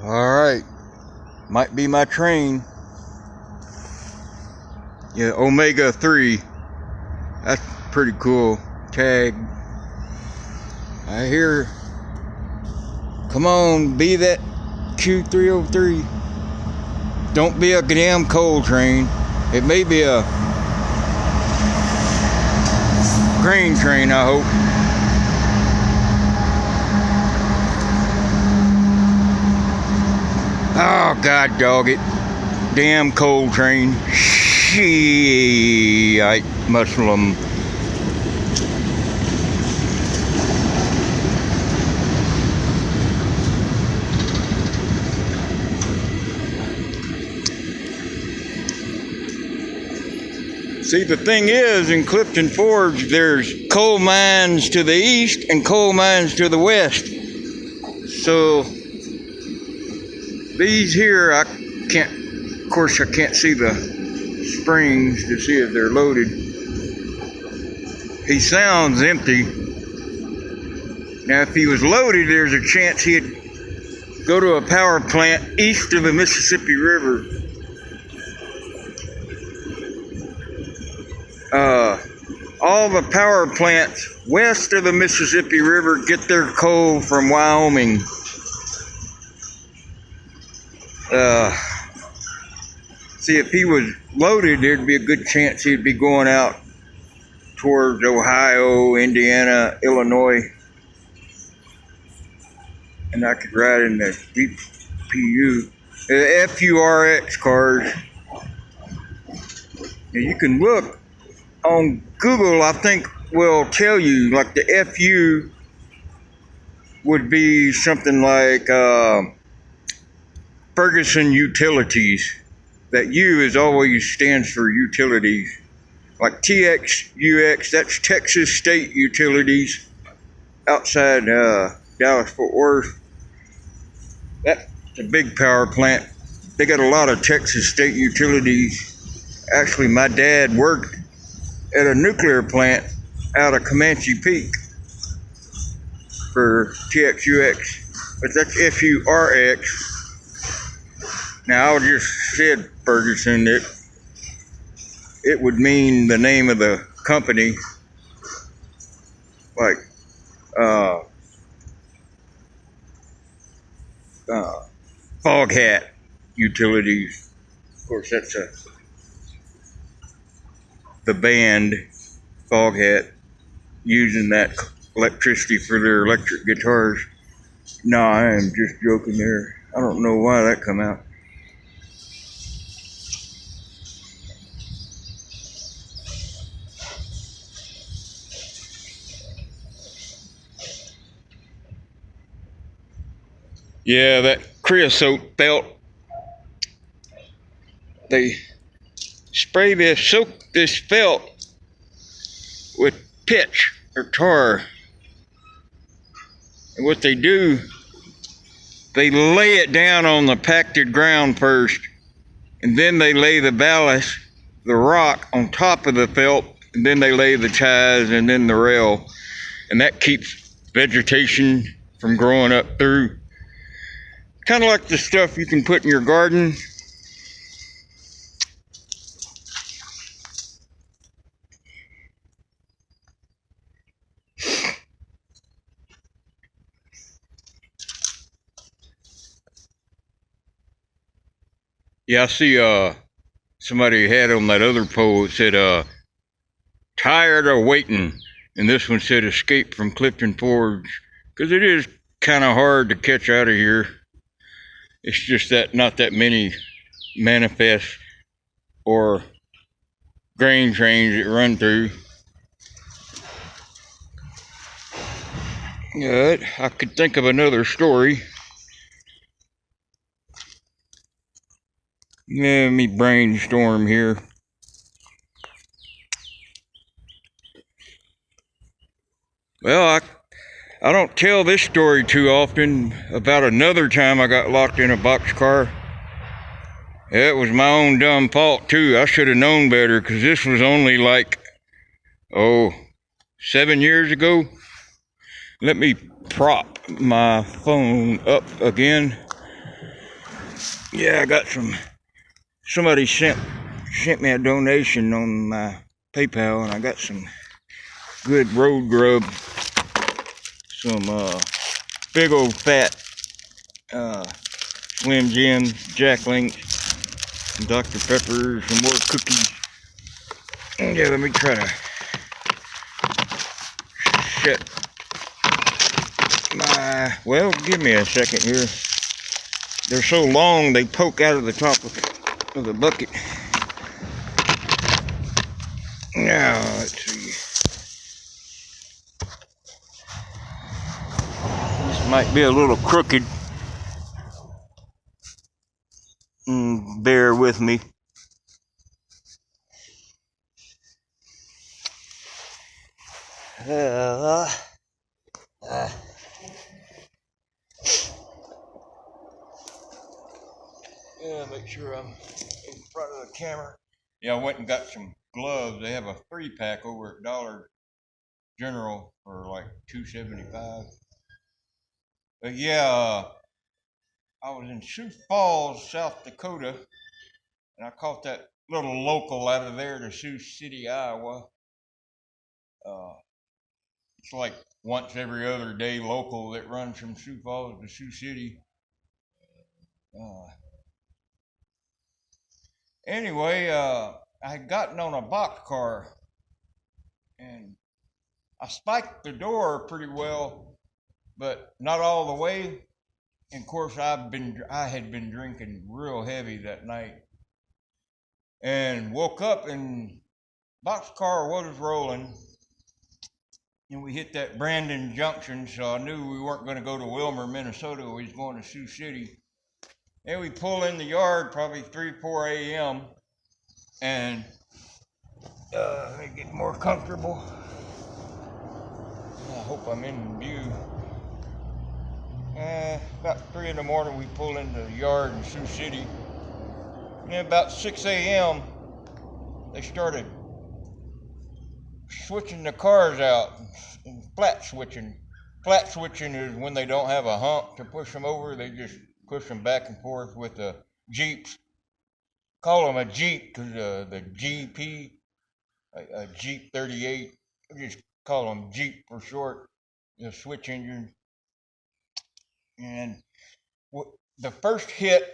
Alright, might be my train. Yeah, Omega 3. That's pretty cool. Tag. I hear, come on, be that Q303. Don't be a damn coal train. It may be a grain train, I hope. Oh, God dog it. Damn coal train. Shiite Muslim. See, the thing is, in Clifton Forge, there's coal mines to the east and coal mines to the west. So these here, I can't, of course I can't see the springs to see if they're loaded. He sounds empty. Now if he was loaded, there's a chance he'd go to a power plant east of the Mississippi River. All the power plants west of the Mississippi River get their coal from Wyoming. See, if he was loaded, there'd be a good chance he'd be going out towards Ohio, Indiana, Illinois. And I could ride in the DPU, the FURX cars. Now you can look on Google, I think will tell you, like the FU would be something like Ferguson Utilities. That U is always stands for utilities. Like TXUX, that's Texas State Utilities outside Dallas Fort Worth. That's a big power plant. They got a lot of Texas State Utilities. Actually, my dad worked at a nuclear plant out of Comanche Peak for TXUX, but that's FURX. Now, I just said Ferguson, it would mean the name of the company, like Fog Hat Utilities. Of course, that's the band Fog Hat using that electricity for their electric guitars. No, I am just joking there. I don't know why that come out. Yeah, that creosote belt. They soak this felt with pitch or tar. And what they do, they lay it down on the pacted ground first, and then they lay the ballast, the rock, on top of the felt, and then they lay the ties and then the rail. And that keeps vegetation from growing up through. Kind of like the stuff you can put in your garden. Yeah, I see somebody had on that other pole, it said tired of waiting, and this one said escape from Clifton Forge, because it is kind of hard to catch out of here. It's just that not that many manifest or grain trains that run through. Good. I could think of another story. Let me brainstorm here. Well, I don't tell this story too often about another time I got locked in a boxcar. It was my own dumb fault too. I should have known better, because this was only like, 7 years ago. Let me prop my phone up again. Yeah, I got somebody sent me a donation on my PayPal, and I got some good road grub, some big old fat Slim Jims, Jack Links, some Dr. Pepper, some more cookies. Yeah, let me try to shut my, well, give me a second here. They're so long they poke out of the top of the bucket. Now, let's see. This might be a little crooked. Bear with me. Yeah, make sure I'm in front of the camera. Yeah, I went and got some gloves. They have a 3-pack over at Dollar General for like $2.75. But yeah, I was in Sioux Falls, South Dakota, and I caught that little local out of there to Sioux City, Iowa. It's like once every other day local that runs from Sioux Falls to Sioux City. Anyway, I had gotten on a boxcar, and I spiked the door pretty well, but not all the way. And of course, I had been drinking real heavy that night, and woke up and boxcar was rolling, and we hit that Brandon Junction, so I knew we weren't going to go to Wilmer, Minnesota. We was going to Sioux City. And we pull in the yard probably 3-4 a.m. and let me get more comfortable. I hope I'm in view. About 3 in the morning, we pull into the yard in Sioux City. And then about 6 a.m., they started switching the cars out and flat switching. Flat switching is when they don't have a hump to push them over. They just push them back and forth with the Jeeps. Call them a Jeep because the GP, a Jeep 38, we just call them Jeep for short, the switch engine. And the first hit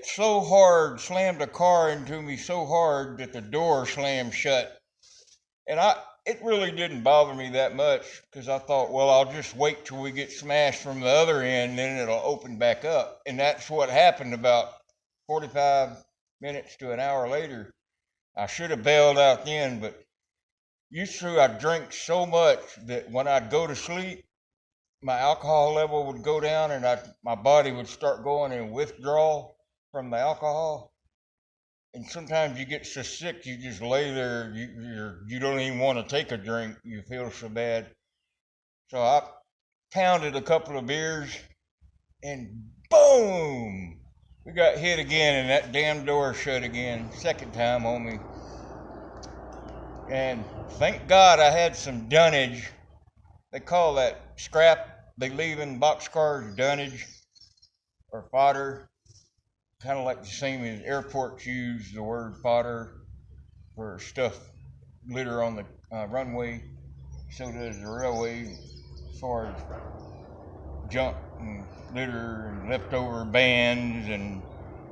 so hard, slammed the car into me so hard that the door slammed shut. And it really didn't bother me that much because I thought, well, I'll just wait till we get smashed from the other end, then it'll open back up. And that's what happened about 45 minutes to an hour later. I should have bailed out then, but used to I drank so much that when I'd go to sleep, my alcohol level would go down and my body would start going in withdrawal from the alcohol. And sometimes you get so sick you just lay there, you don't even want to take a drink, you feel so bad. So I pounded a couple of beers and boom, we got hit again and that damn door shut again, second time on me. And thank God I had some dunnage. They call that scrap they leave in boxcars dunnage or fodder. Kind of like the same as airports use the word fodder for stuff litter on the runway. So does the railway as far as junk and litter and leftover bands and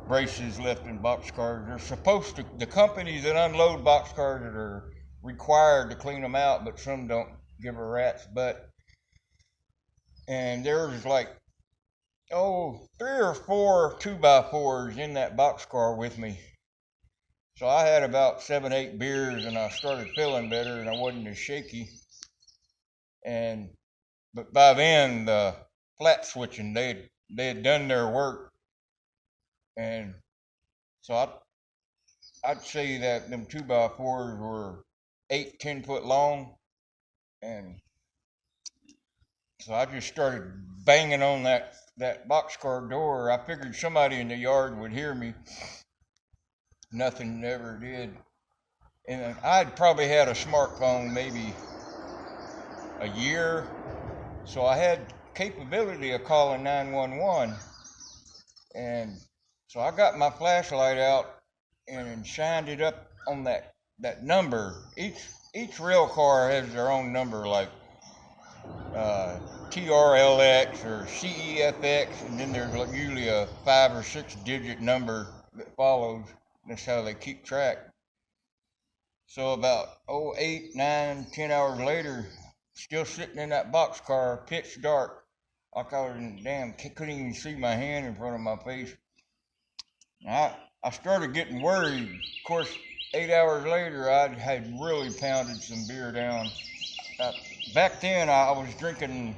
braces left in boxcars. They're supposed to, the companies that unload boxcars that are required to clean them out, but some don't give a rat's butt. And there was like, 3 or 4 2x4s in that boxcar with me. So I had about 7, 8 beers and I started feeling better and I wasn't as shaky. But by then the flat switching, they had done their work. And so I'd say that them 2x4s were 8-10 foot long. And so I just started banging on that boxcar door. I figured somebody in the yard would hear me. Nothing ever did. And I'd probably had a smartphone maybe a year, so I had capability of calling 911. And So I got my flashlight out and shined it up on that number. Each rail car has their own number, like TRLX or CEFX, and then there's like usually a 5 or 6 digit number that follows. That's how they keep track. So about 8, 9, 10 hours later, still sitting in that boxcar, pitch dark, like I was in couldn't even see my hand in front of my face. I started getting worried. Of course, 8 hours later, I had really pounded some beer down. Back then, I was drinking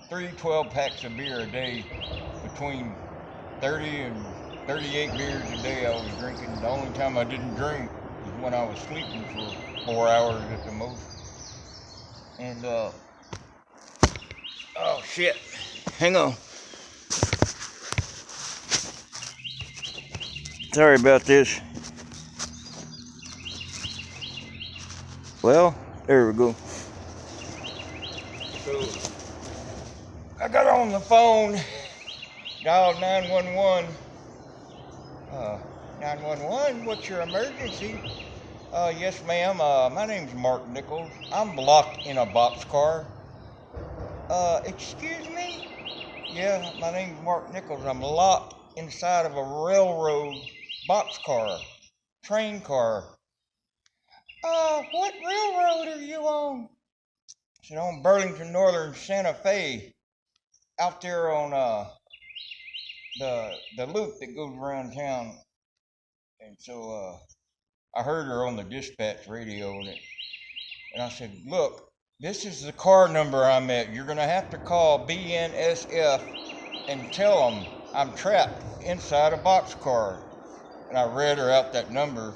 12 packs of beer a day, between 30 and 38 beers a day I was drinking. The only time I didn't drink was when I was sleeping for 4 hours at the most. And, oh shit, hang on. Sorry about this. Well, there we go. So, I got on the phone, dialed 911. 911, what's your emergency? Yes, ma'am. My name's Mark Nichols. I'm locked in a boxcar. Excuse me? Yeah, my name's Mark Nichols. I'm locked inside of a railroad boxcar, train car. What railroad are you on? I said, on Burlington Northern Santa Fe, out there on the loop that goes around town. And so I heard her on the dispatch radio, and I said, look, this is the car number I'm at. You're going to have to call BNSF and tell them I'm trapped inside a boxcar. And I read her out that number,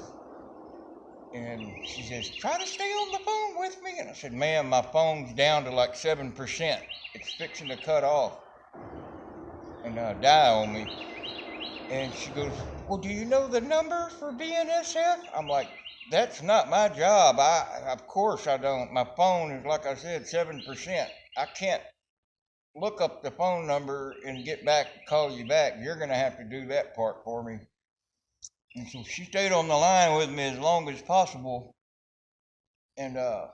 and she says, try to stay on the phone with me. And I said, ma'am, my phone's down to like 7%. It's fixing to cut off and die on me. And she goes, well, do you know the number for BNSF? I'm like, that's not my job. Of course I don't. My phone is, like I said, 7%. I can't look up the phone number and get back and call you back. You're going to have to do that part for me. And so she stayed on the line with me as long as possible. And I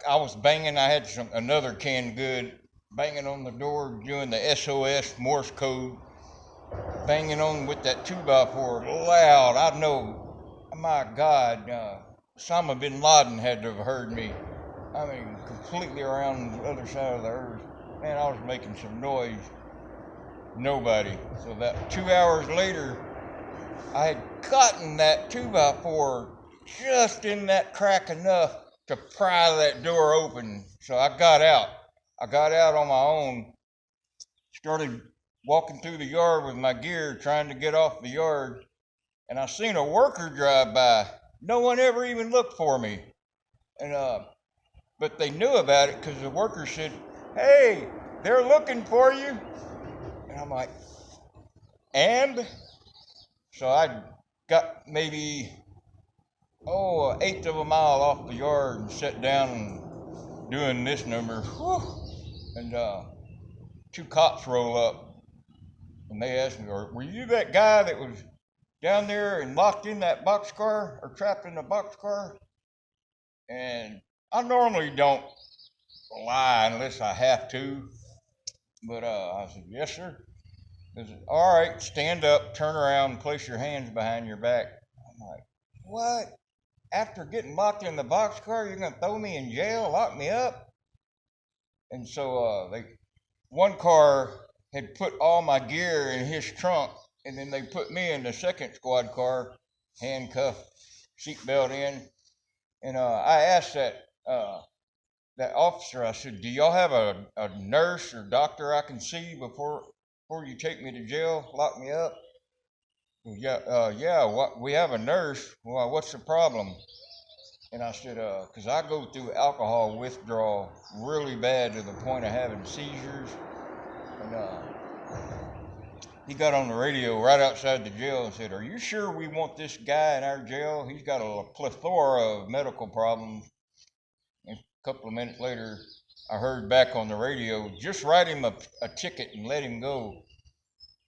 was banging. I had another canned good, banging on the door, doing the SOS Morse code, banging on with that 2x4 loud. I know, my God, Osama bin Laden had to have heard me. I mean, completely around the other side of the earth. Man, I was making some noise. Nobody. So that 2 hours later, I had gotten that 2x4 just in that crack enough to pry that door open. So I got out. I got out on my own, started walking through the yard with my gear, trying to get off the yard, and I seen a worker drive by. No one ever even looked for me. And but they knew about it because the worker said, hey, they're looking for you. And I'm like, and? So I got maybe, an eighth of a mile off the yard and sat down and doing this number. Whew. And 2 cops roll up and they asked me, were you that guy that was down there and locked in that boxcar or trapped in the boxcar? And I normally don't lie unless I have to. But I said, yes, sir. They said, all right, stand up, turn around, and place your hands behind your back. I'm like, what? After getting locked in the boxcar, you're going to throw me in jail, lock me up? And so one car had put all my gear in his trunk, and then they put me in the second squad car, handcuffed, seatbelt in. And I asked that officer, I said, do y'all have a nurse or doctor I can see before you take me to jail, lock me up? Yeah, we have a nurse. Well, what's the problem? And I said, because I go through alcohol withdrawal really bad to the point of having seizures. And he got on the radio right outside the jail and said, are you sure we want this guy in our jail? He's got a plethora of medical problems. And a couple of minutes later, I heard back on the radio, just write him a ticket and let him go.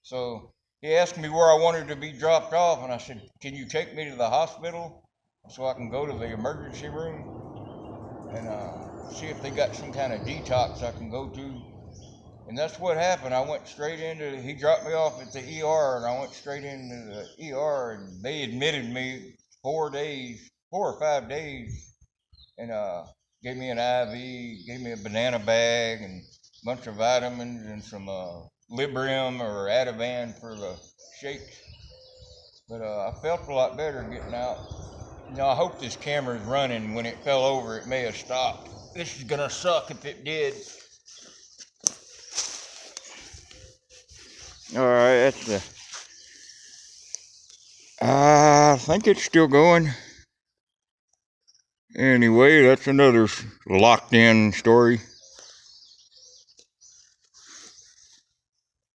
So he asked me where I wanted to be dropped off, and I said, "Can you take me to the hospital so I can go to the emergency room and see if they got some kind of detox I can go to?" And that's what happened. I went straight into. He dropped me off at the ER, and I went straight into the ER, and they admitted me 4 days, 4 or 5 days, and gave me an IV, gave me a banana bag, and a bunch of vitamins, and some Librium or Ativan for the shakes. But I felt a lot better getting out. I hope this camera's running. When it fell over, it may have stopped. This is gonna suck if it did. All right, that's the. I think it's still going. Anyway, that's another locked in story.